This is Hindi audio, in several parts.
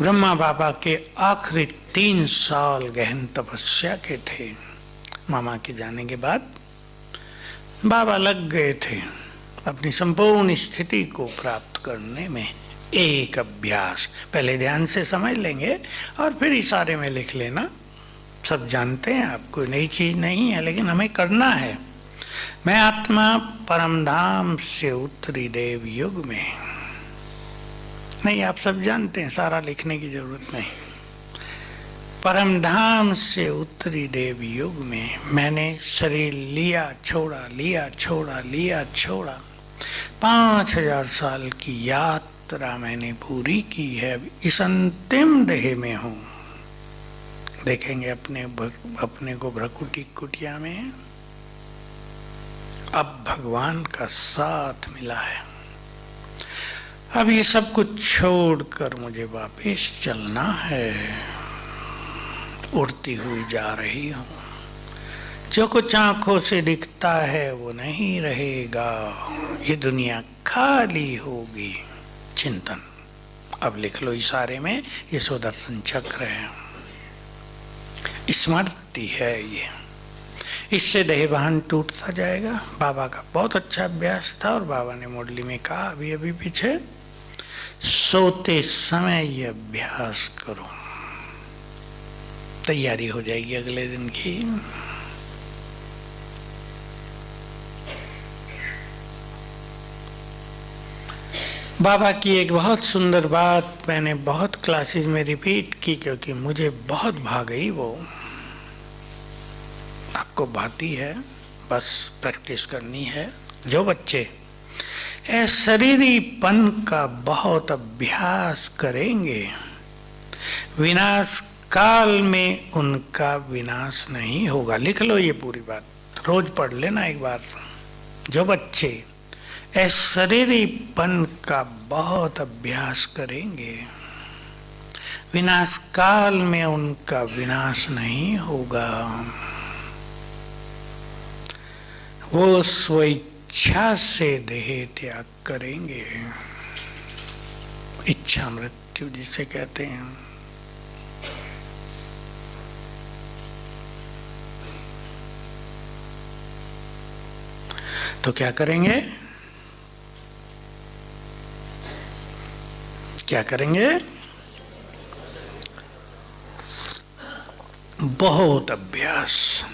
ब्रह्मा बाबा के आखिरी 3 साल गहन तपस्या के थे। मामा के जाने के बाद बाबा लग गए थे अपनी संपूर्ण स्थिति को प्राप्त करने में। एक अभ्यास, पहले ध्यान से समझ लेंगे और फिर इशारे में लिख लेना। सब जानते हैं, आप कोई नई चीज नहीं है, लेकिन हमें करना है। मैं आत्मा परम धाम से उत्तरी देव युग में, नहीं आप सब जानते हैं, सारा लिखने की जरूरत नहीं। परम धाम से उत्तरी देव युग में मैंने शरीर लिया छोड़ा, लिया छोड़ा, लिया छोड़ा। 5000 साल की यात्रा मैंने पूरी की है। इस अंतिम देह में हूँ। देखेंगे अपने को भ्रकुटी कुटिया में। अब भगवान का साथ मिला है। अब ये सब कुछ छोड़कर मुझे वापस चलना है। उड़ती हुई जा रही हूँ। जो कुछ आंखों से दिखता है वो नहीं रहेगा। ये दुनिया खाली होगी। चिंतन अब लिख लो इशारे में। ये सुदर्शन चक्र है, स्मृति है ये। इससे देहभान टूटता जाएगा। बाबा का बहुत अच्छा अभ्यास था और बाबा ने मुरली में कहा अभी अभी पीछे, सोते समय ये अभ्यास करो, तैयारी हो जाएगी अगले दिन की। बाबा की एक बहुत सुंदर बात मैंने बहुत क्लासेस में रिपीट की, क्योंकि मुझे बहुत भा गई वो। आपको भाती है, बस प्रैक्टिस करनी है। जो बच्चे शरीरीपन का बहुत अभ्यास करेंगे, विनाश काल में उनका विनाश नहीं होगा। लिख लो ये पूरी बात, रोज पढ़ लेना एक बार। जो बच्चे शरीरीपन का बहुत अभ्यास करेंगे, विनाश काल में उनका विनाश नहीं होगा। वो स्वेच्छा से देह त्याग करेंगे। इच्छा मृत्यु जिसे कहते हैं। तो क्या करेंगे? क्या करेंगे? बहुत अभ्यास।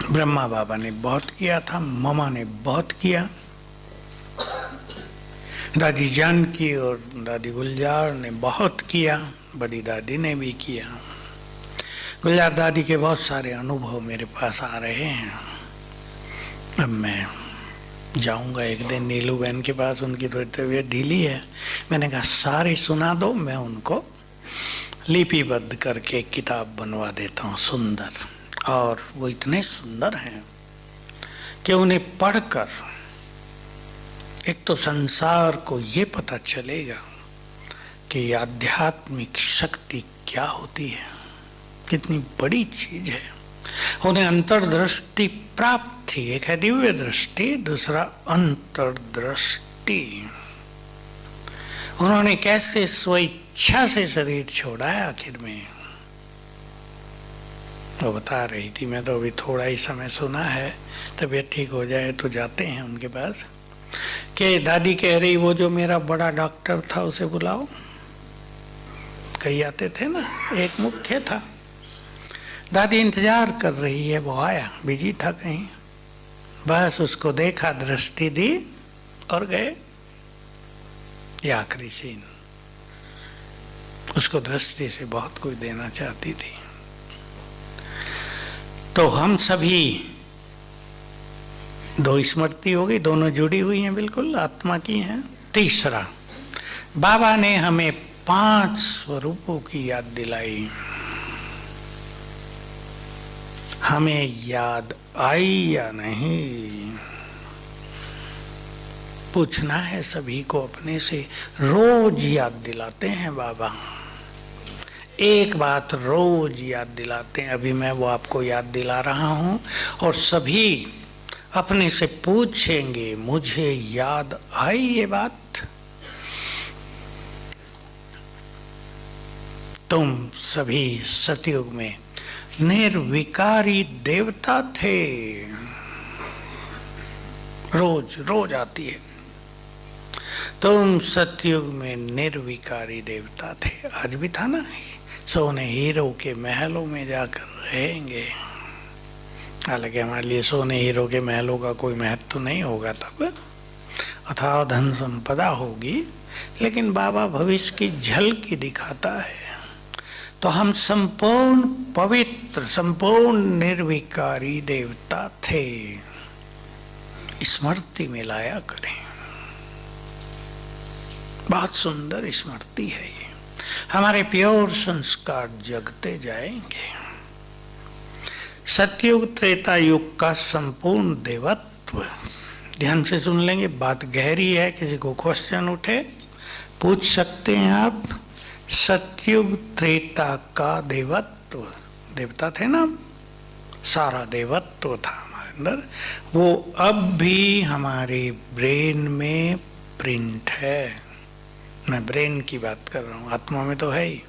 ब्रह्मा बाबा ने बहुत किया था, मामा ने बहुत किया, दादी जानकी और दादी गुलजार ने बहुत किया, बड़ी दादी ने भी किया। गुलजार दादी के बहुत सारे अनुभव मेरे पास आ रहे हैं। अब मैं जाऊंगा एक दिन नीलू बहन के पास, उनकी थोड़ी तबीयत ढीली है। मैंने कहा सारे सुना दो, मैं उनको लिपिबद्ध करके एक किताब बनवा देता हूँ सुंदर। और वो इतने सुंदर हैं कि उन्हें पढ़कर एक तो संसार को ये पता चलेगा कि आध्यात्मिक शक्ति क्या होती है, कितनी बड़ी चीज है। उन्हें अंतर्दृष्टि प्राप्त थी। एक है दिव्य दृष्टि, दूसरा अंतर्दृष्टि। उन्होंने कैसे स्वेच्छा से शरीर छोड़ा है आखिर में, वो बता रही थी। मैं तो अभी थोड़ा ही समय सुना है, तबीयत ठीक हो जाए तो जाते हैं उनके पास। कि दादी कह रही वो जो मेरा बड़ा डॉक्टर था उसे बुलाओ। कहीं आते थे ना, एक मुख्य था। दादी इंतजार कर रही है, वो आया, बिजी था कहीं। बस उसको देखा, दृष्टि दी और गए। ये आखिरी सीन। उसको दृष्टि से बहुत कुछ देना चाहती थी। तो हम सभी, दो स्मृति हो गई, दोनों जुड़ी हुई हैं, बिल्कुल आत्मा की हैं। तीसरा, बाबा ने हमें 5 स्वरूपों की याद दिलाई। हमें याद आई या नहीं, पूछना है सभी को अपने से। रोज याद दिलाते हैं बाबा, एक बात रोज याद दिलाते हैं। अभी मैं वो आपको याद दिला रहा हूं और सभी अपने से पूछेंगे, मुझे याद आई ये बात? तुम सभी सतयुग में निर्विकारी देवता थे। रोज रोज आती है, तुम सतयुग में निर्विकारी देवता थे। आज भी था ना, सोने हीरो के महलों में जाकर रहेंगे। हालांकि हमारे लिए सोने हीरो के महलों का कोई महत्व तो नहीं होगा तब, अथाह धन संपदा होगी, लेकिन बाबा भविष्य की झलकी दिखाता है। तो हम संपूर्ण पवित्र, संपूर्ण निर्विकारी देवता थे। स्मृति में लाया करें, बहुत सुंदर स्मृति है ये। हमारे प्योर संस्कार जगते जाएंगे। सतयुग त्रेता युग का संपूर्ण देवत्व, ध्यान से सुन लेंगे, बात गहरी है, किसी को क्वेश्चन उठे पूछ सकते हैं आप। सतयुग त्रेता का देवत्व, देवता थे ना, सारा देवत्व था हमारे अंदर, वो अब भी हमारे ब्रेन में प्रिंट है। मैं ब्रेन की बात कर रहा हूँ, आत्मा में तो है ही।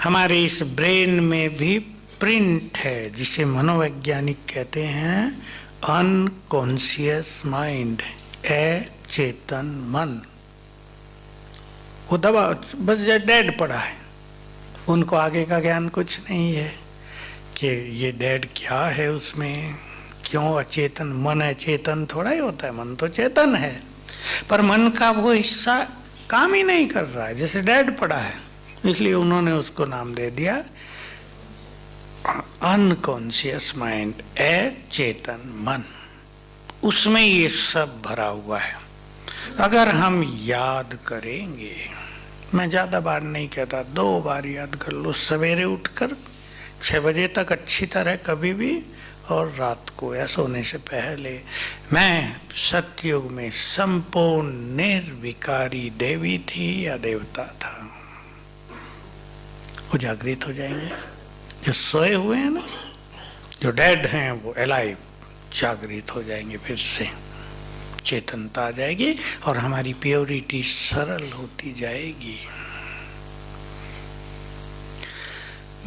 हमारे इस ब्रेन में भी प्रिंट है, जिसे मनोवैज्ञानिक कहते हैं अनकॉन्शियस माइंड, अचेतन मन। वो दबा बस डेड पड़ा है, उनको आगे का ज्ञान कुछ नहीं है कि ये डेड क्या है उसमें, क्यों अचेतन। मन अचेतन थोड़ा ही होता है, मन तो चेतन है, पर मन का वो हिस्सा काम ही नहीं कर रहा है, जैसे डेड पड़ा है। इसलिए उन्होंने उसको नाम दे दिया अनकॉन्शियस माइंड, अचेतन मन। उसमें ये सब भरा हुआ है। अगर हम याद करेंगे, मैं ज़्यादा बार नहीं कहता, 2 बार याद कर लो, सवेरे उठकर 6 बजे तक अच्छी तरह कभी भी, और रात को या सोने से पहले। मैं सतयुग में संपूर्ण निर्विकारी देवी थी या देवता था। वो जागृत हो जाएंगे। जो सोए हुए हैं ना, जो डेड हैं, वो अलाइव जागृत हो जाएंगे, फिर से चेतनता आ जाएगी और हमारी प्योरिटी सरल होती जाएगी।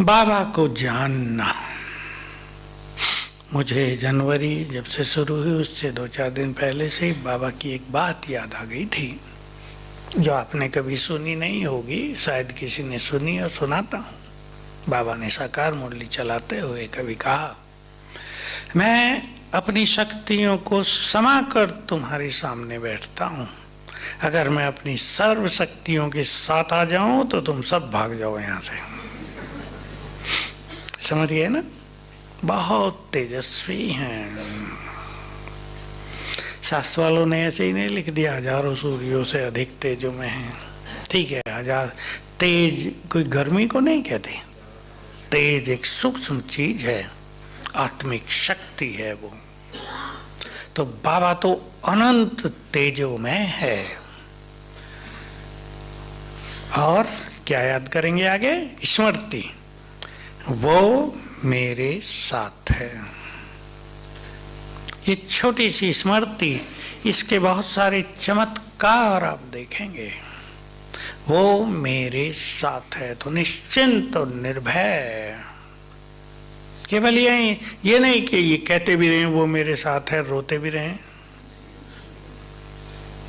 बाबा को जानना, मुझे जनवरी जब से शुरू हुई उससे 2-4 दिन पहले से ही बाबा की एक बात याद आ गई थी, जो आपने कभी सुनी नहीं होगी, शायद किसी ने सुनी और सुनाता हूँ। बाबा ने साकार मुरली चलाते हुए कभी कहा, मैं अपनी शक्तियों को समाकर तुम्हारे सामने बैठता हूँ। अगर मैं अपनी सर्व शक्तियों के साथ आ जाऊं तो तुम सब भाग जाओ यहाँ से। समझ गए ना? बहुत तेजस्वी हैं। शास्त्र वालों ने ऐसे ही नहीं लिख दिया हजारों सूर्यों से अधिक तेजों में है। ठीक है, 1000 तेज कोई गर्मी को नहीं कहते। तेज एक सूक्ष्म चीज है, आत्मिक शक्ति है वो। तो बाबा तो अनंत तेजों में है। और क्या याद करेंगे आगे? स्मृति, वो मेरे साथ है। ये छोटी सी स्मृति, इसके बहुत सारे चमत्कार आप देखेंगे। वो मेरे साथ है, तो निश्चिंत और निर्भय। केवल ये नहीं कि ये कहते भी रहे वो मेरे साथ है, रोते भी रहे,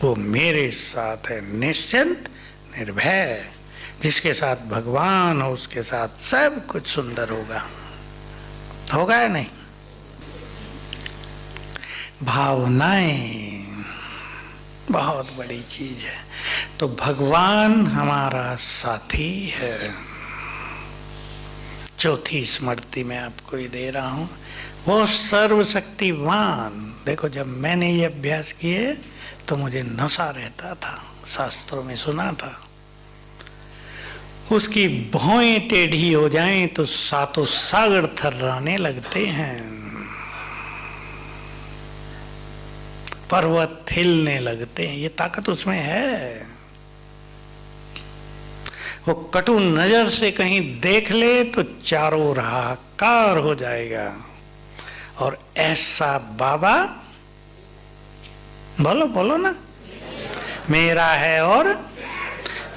वो मेरे साथ है, निश्चिंत निर्भय। जिसके साथ भगवान हो उसके साथ सब कुछ सुंदर होगा। होगा या नहीं? भावनाएं बहुत बड़ी चीज है। तो भगवान हमारा साथी है। चौथी स्मृति में आपको ये दे रहा हूं, वो सर्वशक्तिवान। देखो, जब मैंने ये अभ्यास किए तो मुझे नशा रहता था, शास्त्रों में सुना था। उसकी भौएं टेढ़ी हो जाएं तो सातों सागर थर्राने लगते हैं, पर्वत हिलने लगते हैं। ये ताकत उसमें है। वो कटु नजर से कहीं देख ले तो चारों ओर हाहाकार हो जाएगा। और ऐसा बाबा, बोलो बोलो ना, मेरा है और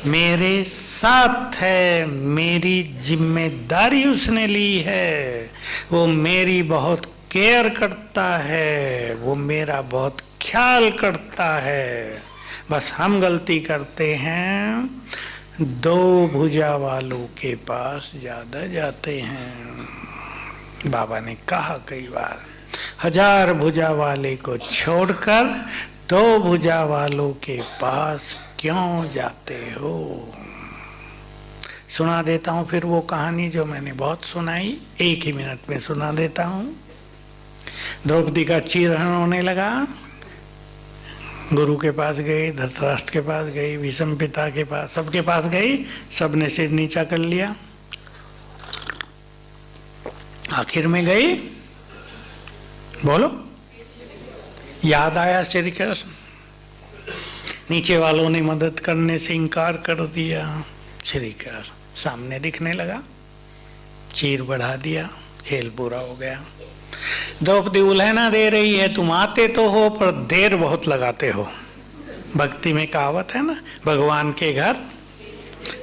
मेरे साथ है, मेरी जिम्मेदारी उसने ली है, वो मेरी बहुत केयर करता है, वो मेरा बहुत ख्याल करता है। बस हम गलती करते हैं, दो भुजा वालों के पास ज्यादा जाते हैं। बाबा ने कहा कई बार, 1000 भुजा वाले को छोड़कर 2 भुजा वालों के पास क्यों जाते हो। सुना देता हूं फिर वो कहानी जो मैंने बहुत सुनाई, 1 ही मिनट में सुना देता हूं। द्रौपदी का चीरहरण होने लगा, गुरु के पास गई, धृतराष्ट्र के पास गई, भीष्म पिता के पास, सबके पास गई, सबने सिर नीचा कर लिया। आखिर में गई, बोलो, याद आया श्री कृष्ण। नीचे वालों ने मदद करने से इनकार कर दिया। श्री कृष्ण सामने दिखने लगा, चीर बढ़ा दिया, खेल पूरा हो गया। द्रौपदी उल्हना दे रही है, तुम आते तो हो पर देर बहुत लगाते हो। भक्ति में कहावत है ना, भगवान के घर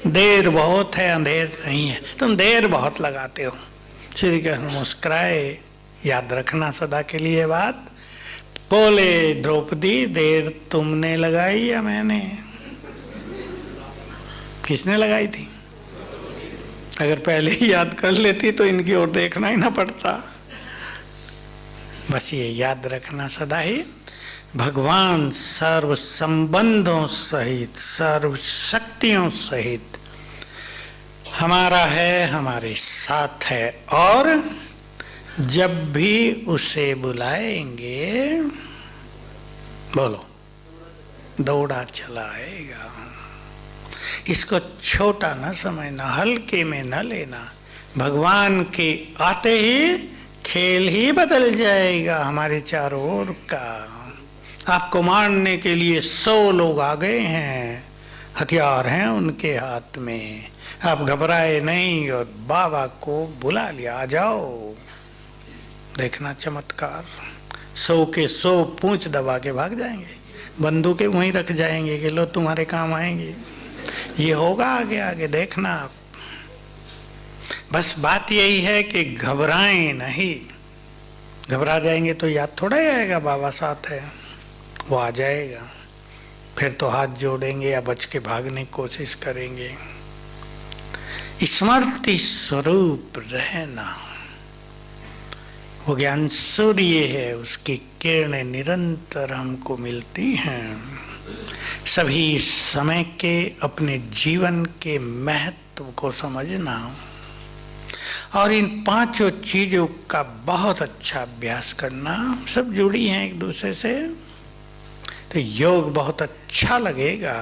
देर बहुत है अंधेर नहीं है, तुम देर बहुत लगाते हो। श्री कृष्ण मुस्कुराए, याद रखना सदा के लिए बात। बोले, द्रौपदी देर तुमने लगाई या मैंने? किसने लगाई थी? अगर पहले ही याद कर लेती तो इनकी ओर देखना ही ना पड़ता। बस ये याद रखना सदा ही, भगवान सर्व संबंधों सहित, सर्व शक्तियों सहित हमारा है, हमारे साथ है, और जब भी उसे बुलाएंगे, बोलो, दौड़ा चला आएगा। इसको छोटा न समझना, हल्के में न लेना। भगवान के आते ही खेल ही बदल जाएगा हमारे चारों ओर का। आपको मारने के लिए 100 लोग आ गए हैं, हथियार हैं उनके हाथ में, आप घबराए नहीं और बाबा को बुला लिया, आ जाओ। देखना चमत्कार, 100 के 100 पूंछ दबा के भाग जाएंगे, बंदूकें वहीं रख जाएंगे कि लो तुम्हारे काम आएंगे। ये होगा आगे आगे, देखना आप। बस बात यही है कि घबराएं नहीं। घबरा जाएंगे तो याद थोड़ा ही आएगा बाबा साथ है, वो आ जाएगा। फिर तो हाथ जोड़ेंगे या बच के भागने की कोशिश करेंगे। स्मृति स्वरूप रहना, वो ज्ञान सूर्य है, उसकी किरणें निरंतर हमको मिलती हैं। सभी समय के अपने जीवन के महत्व को समझना और इन 5 चीजों का बहुत अच्छा अभ्यास करना, सब जुड़ी हैं एक दूसरे से, तो योग बहुत अच्छा लगेगा।